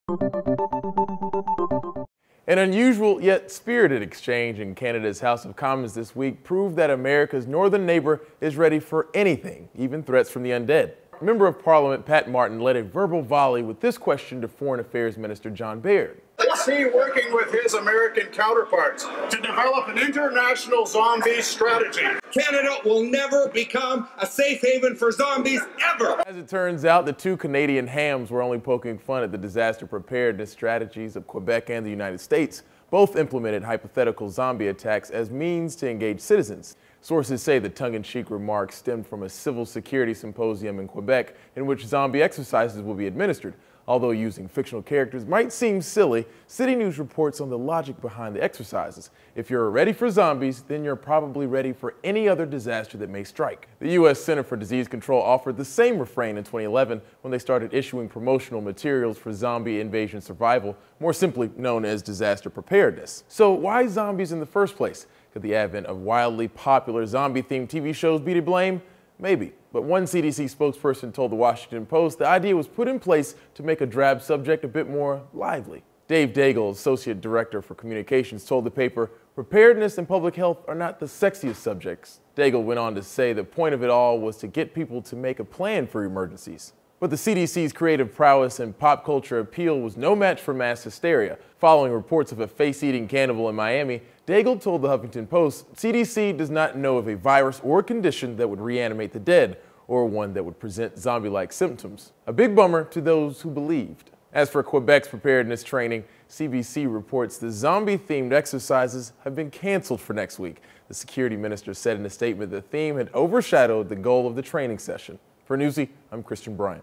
An unusual yet spirited exchange in Canada's House of Commons this week proved that America's northern neighbor is ready for anything, even threats from the undead. Member of Parliament Pat Martin led a verbal volley with this question to Foreign Affairs Minister John Baird. Is he working with his American counterparts to develop an international zombie strategy? Canada will never become a safe haven for zombies, ever! As it turns out, the two Canadian hams were only poking fun at the disaster preparedness strategies of Quebec and the United States. Both implemented hypothetical zombie attacks as means to engage citizens. Sources say the tongue-in-cheek remarks stemmed from a civil security symposium in Quebec in which zombie exercises will be administered. Although using fictional characters might seem silly, City News reports on the logic behind the exercises. If you're ready for zombies, then you're probably ready for any other disaster that may strike. The U.S. Center for Disease Control offered the same refrain in 2011 when they started issuing promotional materials for zombie invasion survival, more simply known as disaster preparedness. So why zombies in the first place? Could the advent of wildly popular zombie-themed TV shows be to blame? Maybe, but one CDC spokesperson told the Washington Post the idea was put in place to make a drab subject a bit more lively. Dave Daigle, Associate Director for Communications, told the paper, "Preparedness and public health are not the sexiest subjects." Daigle went on to say the point of it all was to get people to make a plan for emergencies. But the CDC's creative prowess and pop culture appeal was no match for mass hysteria. Following reports of a face-eating cannibal in Miami, Daigle told the Huffington Post, CDC does not know of a virus or condition that would reanimate the dead, or one that would present zombie-like symptoms. A big bummer to those who believed. As for Quebec's preparedness training, CBC reports the zombie-themed exercises have been canceled for next week. The security minister said in a statement the theme had overshadowed the goal of the training session. For Newsy, I'm Christian Bryant.